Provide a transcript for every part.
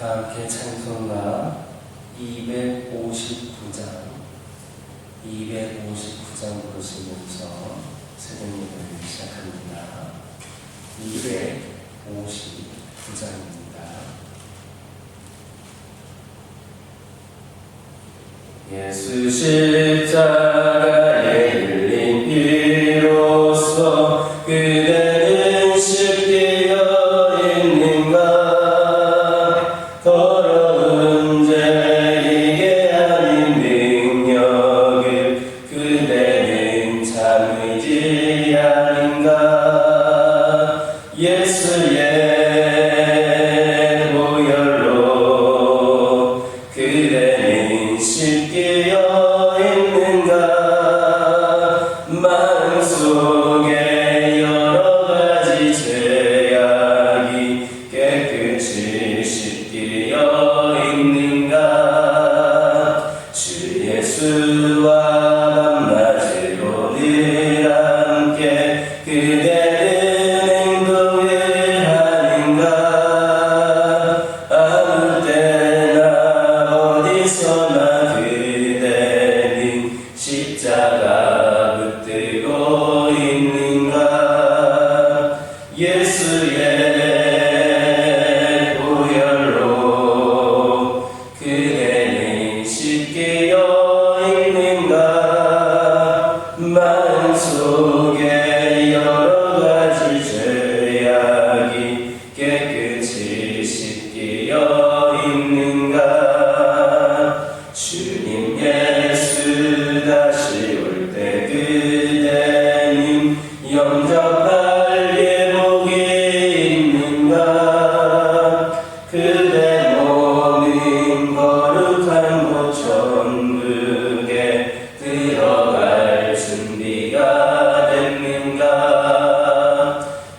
다 함께 찬송가 259장 부르시면서 새벽 예배를 시작합니다. 259장입니다. 예수 십자가에 흘린 피로써 그대는 쉽게 있는가? 더러운 죄이게 하는 능력을 그대는 참 의지하는가? 예수의 보혈로 그대는 쉽게 있는가? 마음속에 여러 가지 죄악이 깨끗이 씻기어 있는가? 주 예수와 밤낮으로 늘 함께 그대는 행동을 하는가? 아무 때나 어디서나 그대는 십자가 붙들고 있는가? 예수의 보혈로 그대는 쉽게 있는가? 마음속에 여러 가지 죄악이 깨끗이 씻기어 있는가? 주님 예수 다시 올 때 그대는 영접할 예복이 있는가? 그대 몸은 거룩한 곳 천국에 들어갈 준비가 됐는가?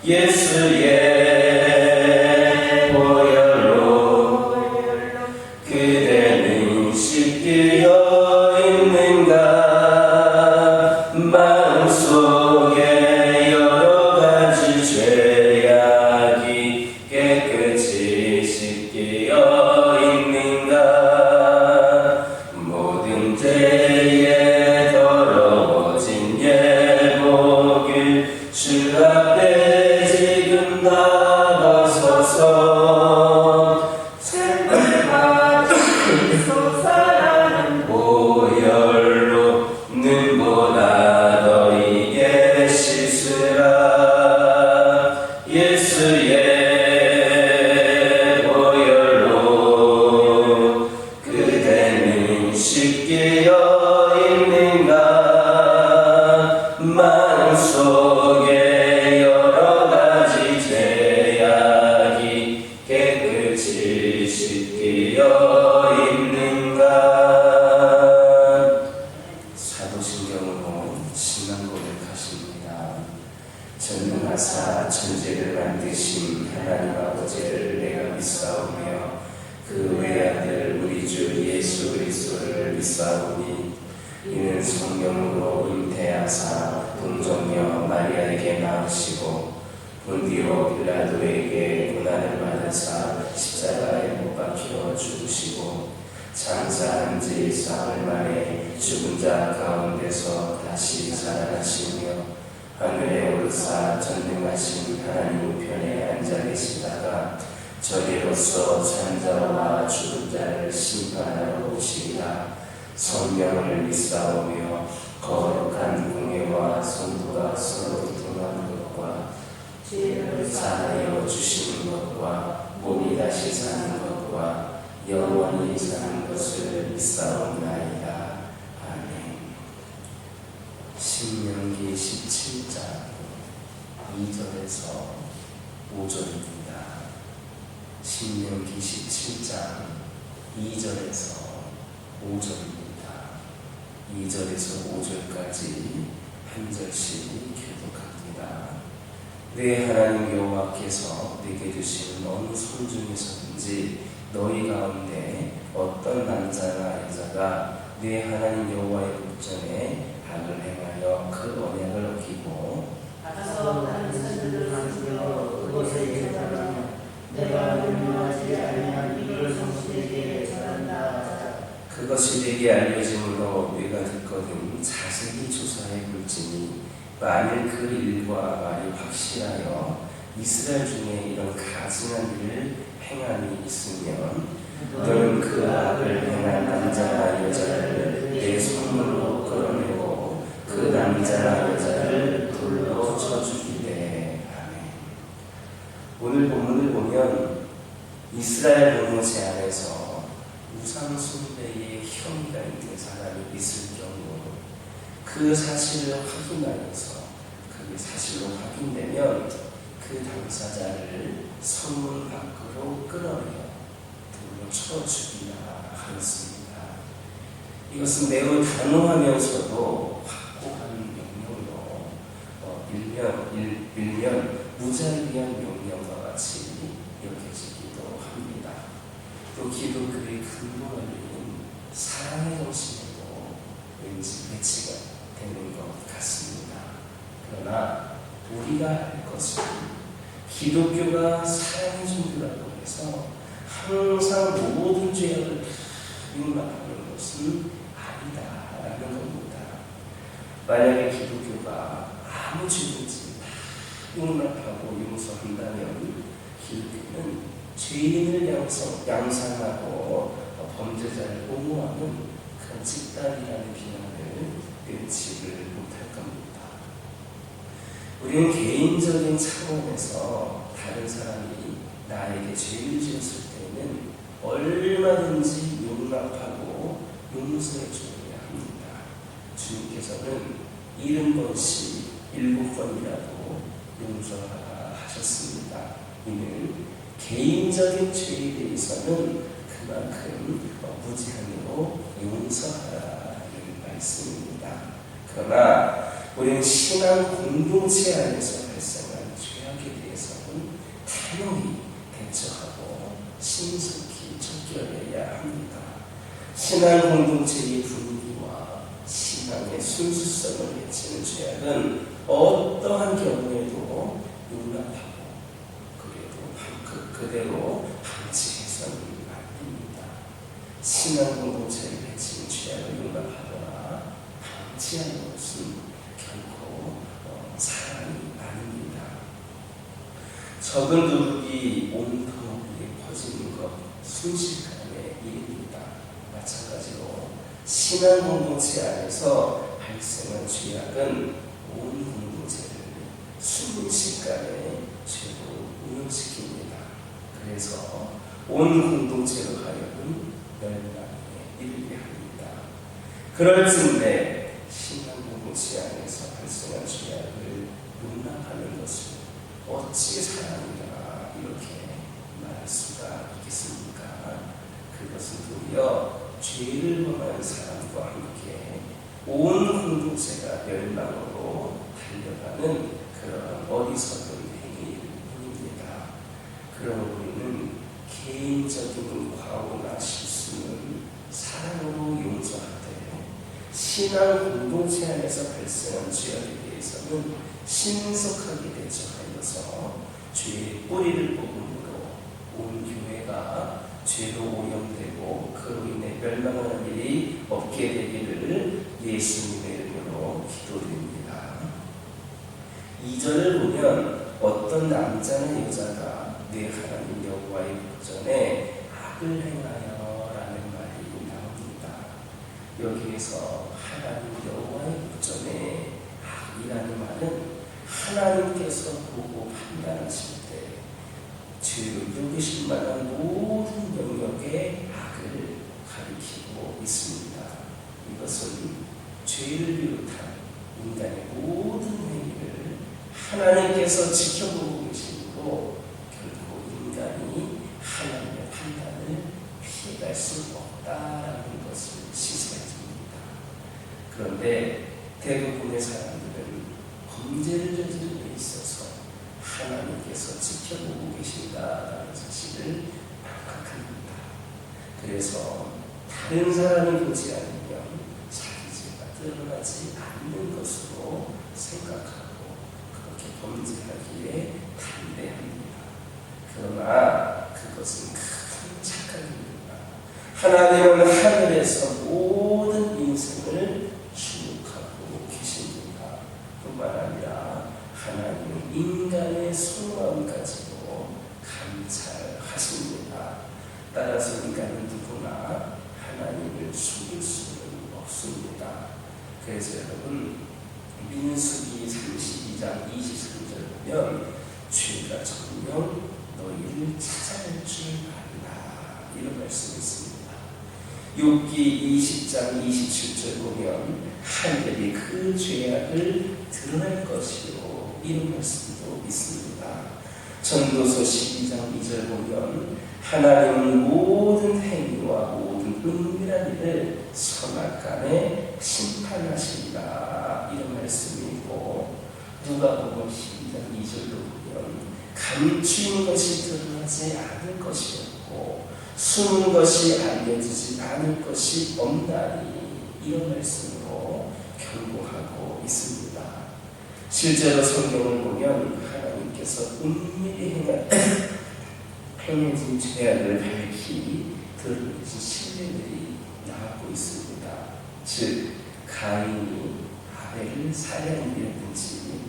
예수의 보혈로 그대는 쉽게 있는가? 마음속에 여러 가지 죄악이 깨끗이 씻기어 있는가? 모든 죄에 더러워진 예복을 주 앞에 지금 다 벗어서 보혈로 눈보다 너희의 씻으라. 예수의 보혈로 그대는 쉽게 있는가? 마음속에 여러 가지 죄악이 깨끗이 씻기어 있는가? 사도신경으로 신앙 고백하십니다. 전능하사 천지를 만드신 하나님 아버지를 내가 믿사오며 그 외아들 우리 주 예수 그리스도를 믿사오니 이는 성령으로 잉태하사 동정녀 마리아에게 낳으시고 본디오 빌라도에게 고난을 받으사 십자가에 못 박혀 죽으시고 장사한 지 사흘 만에 죽은 자 가운데서 다시 살아나시며 하늘에 오르사 전능하신 하나님 우편에 앉아 계시다가 저리로서 산 자와 죽은 자를 심판하러 오시리라. 성령을 믿사오며 거룩한 공예와 성도가 서로 통하는 것과 죄를 사하여 주시는 것과 몸이 다시 사는 것과 영원히 사는 것을 믿사옵나이다. 아멘. 신명기 17장 2절에서 5절입니다. 신명기 17장 2절에서 5절입니다. 2절에서 5절까지 한 절씩 교독합니다. 내 하나님 여호와께서 네게 주신 어느 손 중에서든지 너희 가운데 어떤 남자나 여자가 내 하나님 여호와의 목전에 악을 행하여 그 언약을 어기고 가서 다른 산들을 만들어 그곳에 제사하며 내가 명령하지 그것이 내게 알려짐으로 네가 듣거든 자세히 조사해 볼지니 만일 그 일과 말이 확실하여 이스라엘 중에 이런 가증한 일을 행함이 있으면 너는 그 악을 행한 남자나 여자를 내 손으로 끌어내고 그 남자나 여자를 돌로 쳐 죽이되. 아멘. 오늘 본문을 보면 이스라엘 공동체 안에서 우상 숭배의 혐의가 있는 사람이 있을 경우 그 사실을 확인하여서 그게 사실로 확인되면 그 당사자를 성문 밖으로 끌어내어 돌로 쳐 죽이라 하였습니다. 이것은 매우 단호하면서도 확고한 명령으로 일면 무자를 위한 명령과 같이 여겨지기도 합니다. 또 기독교의 근본 원리는 사랑의 정신으로 왠지 배치가 되는 것 같습니다. 그러나 우리가 알 것은 기독교가 사랑의 종교라고 해서 항상 모든 죄악을 용납하는 것은 아니다라는 겁니다. 만약에 기독교가 아무 죄든지 용납하고 용서한다면 기독교는 죄인을 양산하고 범죄자를 옹호하는 그런 집단이라는 비난을 면치를 못할 겁니다. 우리는 개인적인 차원에서 다른 사람이 나에게 죄를 지었을 때는 얼마든지 용납하고 용서해 줘야 합니다. 주님께서는 70번씩 7번이라도 용서하라 하셨습니다. 이는 개인적인 죄에 대해서는 그만큼 무제한으로 용서하라는 말씀입니다. 그러나 우리는 신앙 공동체 안에서 발생한 죄악에 대해서는 단호히 대처하고 신속히 척결해야 합니다. 신앙 공동체의 분위기와 신앙의 순수성을 해치는 죄악은 어떠한 경우에도 용납하고 그대로 방치해서는 안 됩니다. 신앙 공동체를 해치는 죄악을 용납하거나 방치하는 것은 결코 사랑이 아닙니다. 적은 누룩이 온 터널에 퍼지는 것 순식간의 일입니다. 마찬가지로 신앙 공동체 안에서 발생한 죄악은 온 공동체를 순식간에 죄로 오염시킵니다. 그래서 온 공동체로 하여금 멸망에 이르게 합니다. 그럴 즈음에 신앙 공동체 안에서 발생한 죄악을 용납하는 것을 어찌 사랑이라 이렇게 말할 수가 있겠습니까? 그것은 도리어 죄를 범한 사람과 함께 온 공동체가 멸망으로 달려가는 그런 어리석은 행위일 뿐입니다. 그러므로 우리는 개인적인 과오나 실수는 사랑으로 용서하되 신앙 공동체 안에서 발생한 죄악에 대해서는 신속하게 대처하여서 죄의 뿌리를 뽑음으로 온 교회가 죄로 오염되고 그로 인해 멸망하는 일이 없게 되기를 예수님의 이름으로 기도드립니다. 2절을 보면 어떤 남자나 여자가 내 하나님 여호와의 목전에 악을 행하여 라는 말이 나옵니다. 여기에서 하나님 여호와의 목전에 악이라는 말은 하나님께서 보고 판단하실 때 죄로 여기실 만한 모든 영역의 악을 가리키고 있습니다. 이것은 죄를 비롯한 인간의 모든 행위를 하나님께서 지켜보고 계시고 결코 인간이 하나님의 판단을 피해갈 수 없다라는 것을 시사해 줍니다. 그런데 대부분의 사람들은 범죄를 저지른 데 있어서 하나님께서 지켜보고 계신다라는 사실을 망각합니다. 그래서 다른 사람이 보지 않으면 자기 죄가 드러나지 않는 것으로 생각하고 그렇게 범죄하기에 반대합니다. 그러나 그것은 하나님은 하늘에서 모든 인생을 주목하고 계십니다. 뿐만 아니라 하나님은 인간의 속마음 가지고 감찰하십니다. 따라서 인간은 누구나 하나님을 속일 수는 없습니다. 그래서 여러분, 민수기 32장 23절 보면 죄가 정녕 너희를 찾아낼 줄 알라, 이런 말씀이 있습니다. 욥기 20장 27절 보면 하늘이 그 죄악을 드러낼 것이요, 이런 말씀도 있습니다. 전도서 12장 2절 보면 하나님은 모든 행위와 모든 은밀한 일을 선악간에 심판하신다, 이런 말씀이 있고, 누가복음 12장 2절도 보면 감추인 것이 드러나지 않을 것이 없고 숨은 것이 알려지지 않을 것이 없나니, 이런 말씀으로 경고하고 있습니다. 실제로 성경을 보면 하나님께서 은밀히 행해진 죄악을 밝히 드러내신 신뢰들이 나오고 있습니다. 즉 가인이 아벨을 살해한 일이든지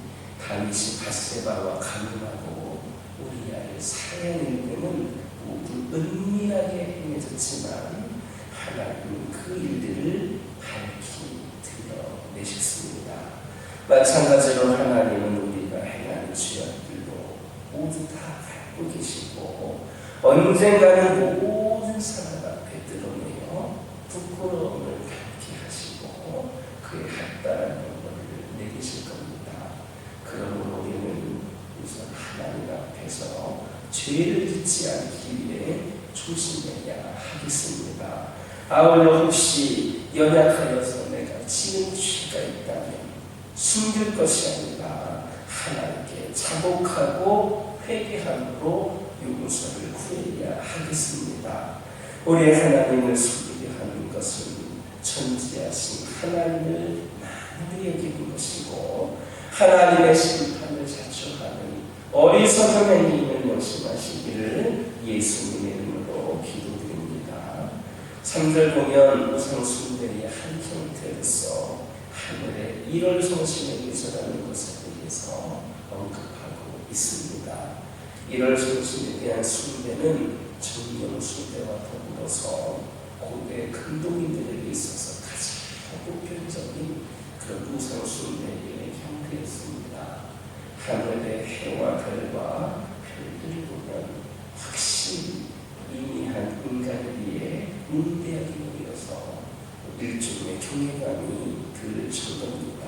다윗이 밧세바와 간음하고 우리아를 살해한 일들은 모두 은밀하게 행해졌지만 하나님은 그 일들을 밝히 드러내셨습니다. 마찬가지로 하나님은 우리가 행하는 죄악들도 모두 다 알고 계시고 언젠가는 모든 사람 앞에 드러내어 부끄러움을 갖게 하시고 그의 합당한 영광을 내리실 겁니다. 그러므로 우리는 우선 하나님 앞에서 죄를 짓지 않기 위해 조심해야 하겠습니다. 아울러 혹시 연약하여서 내가 지은 죄가 있다면 숨길 것이 아니라 하나님께 자복하고 회개함으로 용서를 구해야 하겠습니다. 우리 하나님을 속이게 하는 것은 존재하신 하나님을 많이 여기는 것이고 하나님의 심판을 자초하는 어리석은 행위를 명심하시기를 예수님의 이름으로 기도드립니다. 3절 보면 우상 숭배의 한 형태로서 하늘의 1월 성신에 기술하는 것에 대해서 언급하고 있습니다. 1월 성신에 대한 숭배는 정령 숭배와 더불어서 고대 근동인들에게 있어서 가장 보편적인 그런 우상 숭배의 형태였습니다. 하늘의 해와 달과 별들을 보면 확실히 미미한 인간에 비해 문대하게 보여서 일종의 경외감이 들 정도입니다.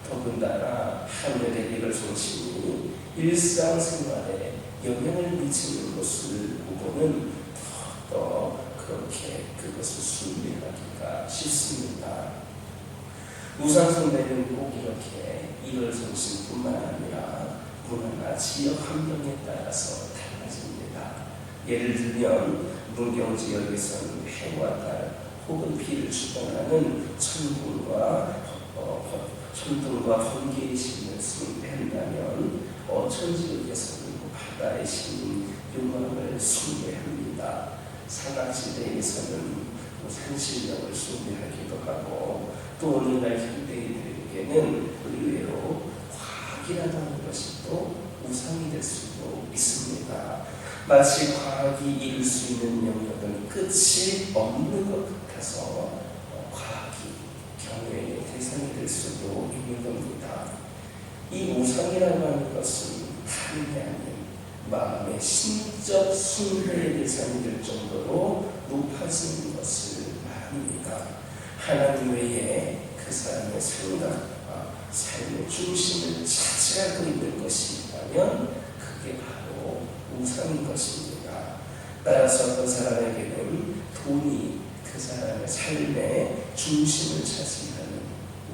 더군다나 하늘의 이럴 성신이 일상생활에 영향을 미치는 것을 보고는 더 그렇게 그것을 숭배하기가 쉽습니다. 우상숭배는 꼭 이렇게 이럴 성신뿐만 아니라 문화나 지역 환경에 따라서 달라집니다. 예를 들면 문경 지역에서는 해와 달 혹은 비를 주관하는 천둥과 번개의 신을 숭배한다면 어촌 지역에서는 바다의 신 용왕을 숭배합니다. 산악지대에서는 산신령을 숭배하기도 하고 또 오늘날 현대인들에게는 의외로 과학이라고 하는 것이 또 우상이 될 수도 있습니다. 마치 과학이 이룰 수 있는 영역은 끝이 없는 것 같아서 과학이 경외의 대상이 될 수도 있는 겁니다. 이 우상이라고 하는 것은 다른 게 아닌 마음의 신적 숭배의 대상이 될 정도로 높아지는 것을 말합니다. 하나님 외에 그 사람의 생각과 삶의 중심을 차지하고 있는 것이 있다면 그게 바로 우상인 것입니다. 따라서 그 사람에게는 돈이 그 사람의 삶의 중심을 차지하는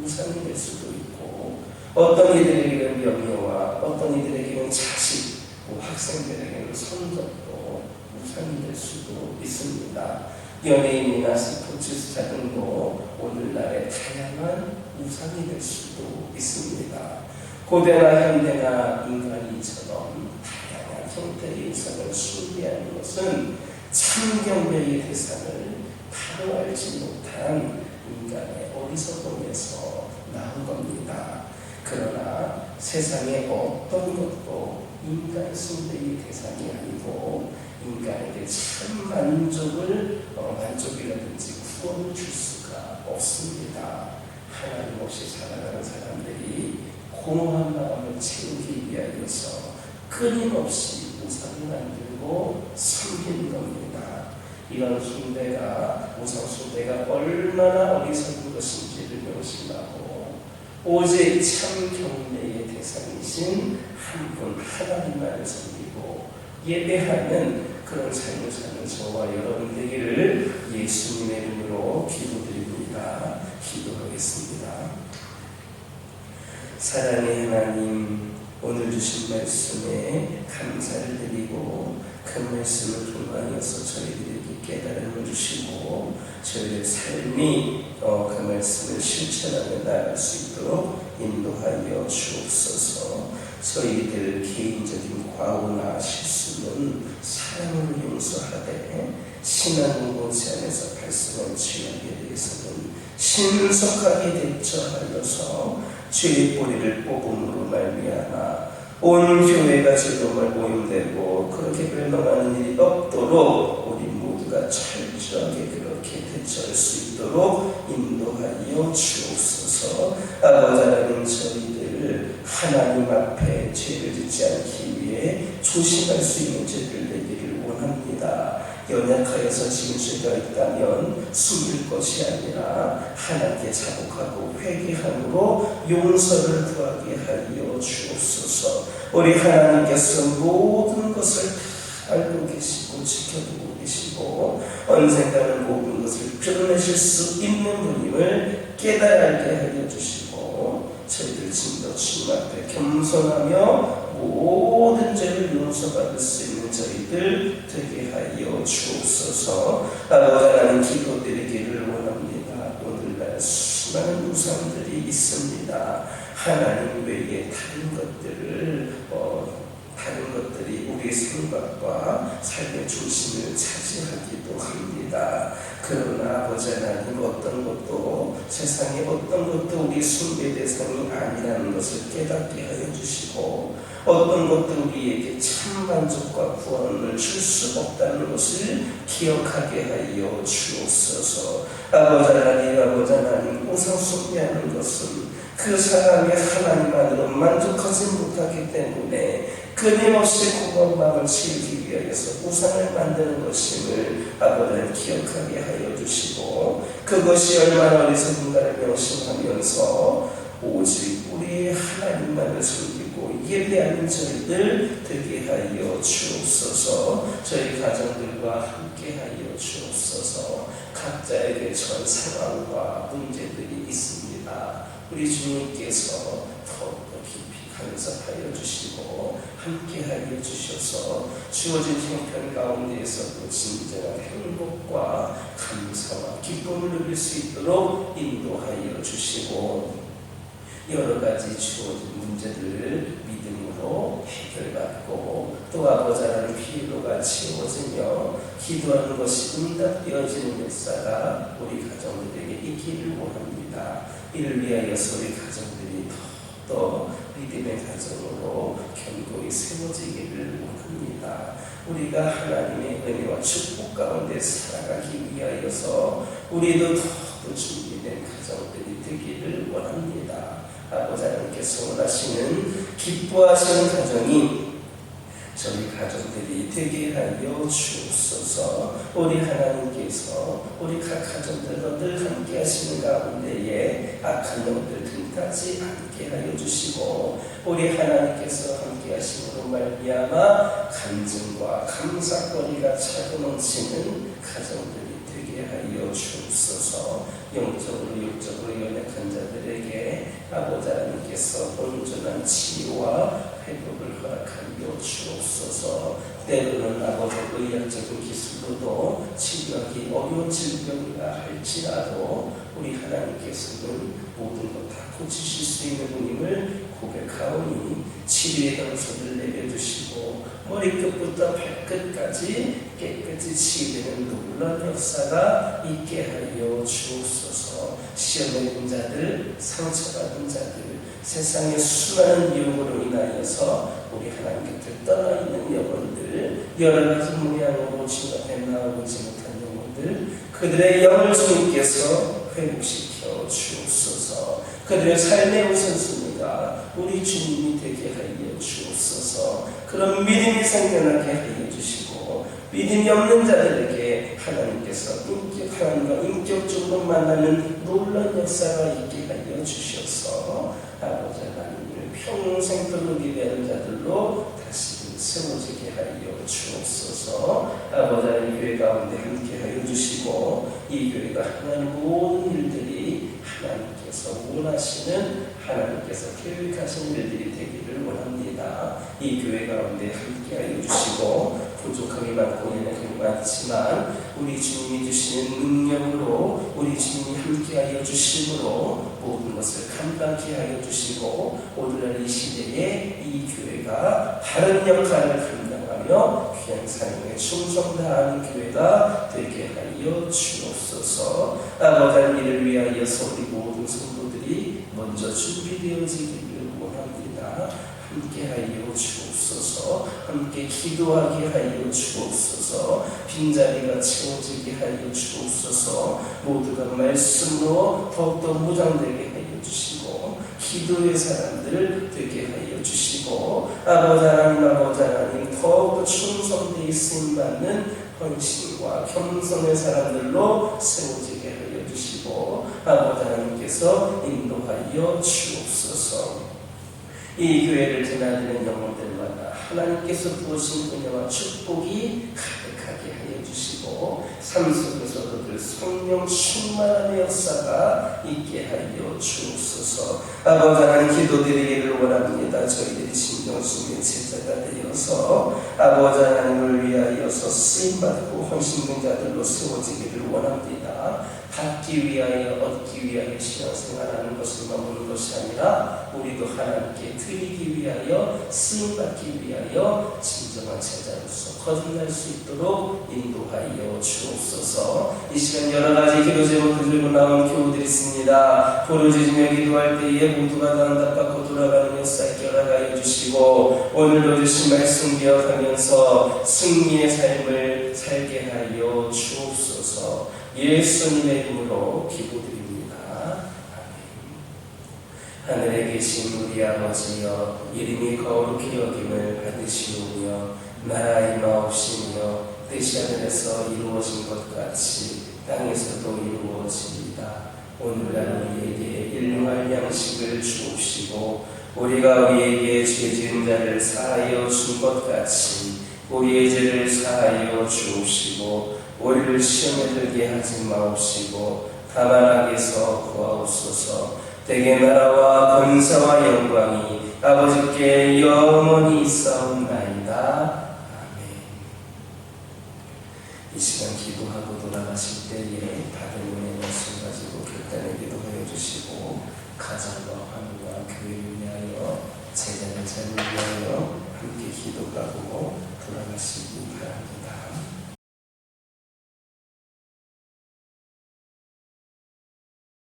우상이 될 수도 있고 어떤 이들에게는 명예와 어떤 이들에게는 자식, 학생들에게는 성적도 우상이 될 수도 있습니다. 연예인이나 스포츠 스타 등도 오늘날의 다양한 우상이 될 수도 있습니다. 고대나 현대나 인간이처럼 다양한 형태의 우상을 숭배하는 것은 참경배의 대상을 바로 알지 못한 인간의 어리석음에서 나온 겁니다. 그러나 세상의 어떤 것도 인간 숭배의 대상이 아니고 인간에게 참 만족이라든지 구원을 줄 수가 없습니다. 하나님 없이 살아가는 사람들이 공허한 마음을 채우기 위하여서 끊임없이 우상을 만들고 섬기는 겁니다. 이런 숭배가, 우상 숭배가 얼마나 어리석은 것인지를 명심하고 오직 참 경배의 대상이신 한 분 하나님만을 섬기고 예배하는 그런 삶을 사는 저와 여러분 되기를 예수님의 이름으로 기도드립니다. 기도하겠습니다. 사랑의 하나님, 오늘 주신 말씀에 감사를 드리고 그 말씀을 통하여서 저희들에게 깨달음을 주시고 저희의 삶이 그 말씀을 실천하며 나아갈 수 있도록 인도하여 주옵소서. 저희들 개인적인 과오나 실수는 사랑으로 용서하되 신앙 공동체 안에서 발생한 죄악에 대해서는 신속하게 대처하여서 죄의 뿌리를 뽑음으로 말미암아 온 교회가 제도말 모임되고 그렇게 멸망하는 일이 없도록 우리 모두가 철저하게 그렇게 대처할 수 있도록 인도하여 주옵소서. 아버지 하나님, 저희들 하나님 앞에 죄를 짓지 않기 위해 조심할 수 있는 죄를 내기를 원합니다. 연약하여서 지은 죄가 있다면 숨길 것이 아니라 하나님께 자복하고 회개함으로 용서를 구하게 하여 주옵소서. 우리 하나님께서 모든 것을 알고 계시고 지켜보고 계시고 언젠가는 모든 것을 표현하실 수 있는 분임을 깨달게 하여 주시고 저희들 지금도 주님 앞에 겸손하며 모든 죄를 용서받을 수 있는 저희들 되게 하여 주옵소서. 아버지 하나님, 기도드리기를 원합니다. 오늘날 수많은 우상들이 있습니다. 하나님 외에 다른 것들이 우리의 생각과 삶의 중심을 차지하기도 합니다. 그러나 아버지 하나님, 어떤 것도 세상의 어떤 것도 우리 숭배 대상이 아니라는 것을 깨닫게 하여 주시고 어떤 것도 우리에게 참 만족과 구원을 줄 수 없다는 것을 기억하게 하여 주옵소서. 아버지 하나님, 우상 숭배하는 것은 그 사람이 하나님만으로 만족하지 못하기 때문에 끊임없이 공허한 마음을 채우기 위하여서 우상을 만드는 것임을 아버지는 기억하게 하여 주시고 그것이 얼마나 어리석은가를 명심하면서 오직 우리 하나님만을 섬기고 예배하는 저희들 되게 하여 주옵소서. 저희 가정들과 함께 하여 주옵소서. 각자에게 처한 상황과 문제들이 있습니다. 우리 주님께서 더욱더 깊이 간섭하여 주시고 함께 하여 주셔서 주어진 형편 가운데에서도 진정한 행복과 감사와 기쁨을 누릴 수 있도록 인도하여 주시고 여러 가지 주어진 문제들을 믿음으로 해결받고 또 아버지 하나님 피로가 채워지며 기도하는 것이 응답되어지는 역사가 우리 가정들에게 있기를 원합니다. 이를 위하여서 우리 가정들이 더 믿음의 가정으로 견고히 세워지기를 원합니다. 우리가 하나님의 은혜와 축복 가운데 살아가기 위하여서 우리도 더욱더 준비된 가정들이 되기를 원합니다. 아버지 하나님께서 원하시는 기뻐하시는 가정이 저희 가정들이 되게 하여 주옵소서. 우리 하나님께서 우리 각 가정들과 늘 함께 하시는 가운데에 악한 영들 등타지 않게 하여 주시고 우리 하나님께서 함께 하심으로 말미암아 간증과 감사거리가 차고 넘치는 가정들이 되게 하여 주옵소서. 영적으로 육적으로 연약한 자들에게 아버지 하나님께서 온전한 치유와 회복을 허락하여 주옵소서. 때로는 아버지 의학적인 기술로도 치료하기 어려운 질병이라 할지라도 우리 하나님께서는 모든 것 다 고치실 수 있는 분임을 고백하오니 치료의 단서를 내려주시고 머리끝부터 발끝까지 깨끗이 치유되는 노를 놀라운 역사가 있게 하여 주옵소서. 시험에 있는 자들, 상처받은 자들, 세상의 수많은 유혹으로 인하여서 우리 하나님 곁을 떠나 있는 영혼들, 여러 가지 모양으로 주 앞에 나오지 못한 영혼들, 그들의 영을 주님께서 회복시켜 주옵소서. 그들의 삶의 우선순위가 우리 주님이 되게 하여 주옵소서. 그런 믿음이 생겨나게 하여 주시고, 믿음이 없는 자들에게 하나님께서 하나님과 인격적으로 만나는 놀라운 역사가 있게 하여 주셔서 아버지 하나님을 평생 떠돌게 되는 자들로 다시 세워지게 하여 주옵소서. 아버지 하나님 교회 가운데 함께 하여 주시고, 이 교회가 하나님 모든 일들이 하나님께서 원하시는, 하나님께서 계획하신 일들이 되기를 원합니다. 이 교회 가운데 함께 하여 주시고, 부족함이 많고 연약함이 많지만 우리 주님이 주시는 능력으로, 우리 주님이 함께하여 주심으로 모든 것을 감당케 하여 주시고, 오늘날 이 시대에 이 교회가 다른 역할을 감당하며 귀한 사명에 충성다하는 교회가 되게 하여 주옵소서. 아버지 이를 위하여서 우리 모든 성도들이 먼저 준비되어지기를 원합니다. 함께하여 주옵소서. 함께 기도하게 하여 주옵소서. 빈자리가 채워지게 하여 주옵소서. 모두가 말씀으로 더욱더 무장되게 하여 주시고, 기도의 사람들 되게 하여 주시고, 아버지 하나님 더욱더 충성되어 쓰임받는 헌신과 겸손의 사람들로 세워지게 하여 주시고, 아버지 하나님께서 인도하여 주옵소서. 이 교회를 드나드는 영혼들마다 하나님께서 부으신 은혜와 축복이 가득하게 하여 주시고, 삶 속에서도 그 성령 충만함의 역사가 있게 하여 주옵소서. 아버지 하나님 기도드리기를 원합니다. 저희들이 진정수의 제자가 되어서 아버지 하나님을 위하여서 쓰임받고 헌신된 자들로 세워지기를 원합니다. 받기 위하여 얻기 위하여 신앙생활하는 것을 머무는 것이 아니라 우리도 하나님께 드리기 위하여 쓰임받기 위하여 진정한 제자로서 거듭날 수 있도록 인도하여 주옵소서. 이 시간 여러 가지 기도 제목을 들고 나온 교우들이 있습니다. 부르짖으며 기도할 때에 모두가 다 응답받고 돌아가는 역사 있게 허락하여 주시고, 오늘도 주신 말씀 기억하면서 승리의 삶을 살게 하여 주옵소서. 예수님의 이름으로 기도드립니다. 아멘. 하늘에 계신 우리 아버지여, 이름이 거룩히 여김을 받으시오며 나라 임하옵시며 뜻이 하늘에서 이루어진 것 같이 땅에서도 이루어지이다. 오늘날 우리에게 일용할 양식을 주옵시고, 우리가 우리에게 죄 지은 자를 사하여 준 것 같이 우리의 죄를 사하여 주옵시고, 우리를 시험에 들게 하지 마옵시고 다만 악에서 구하옵소서. 대개 나라와 권세와 영광이 아버지께 영원히 있사옵나이다. 아멘. 이 시간 기도하고 돌아가실 때에 받은 은혜 말씀 가지고 결단의 기도하여 주시고, 가정과 환우와 교회를 위하여, 제자의 삶을 위하여 함께 기도하고 돌아가시기 바랍니다.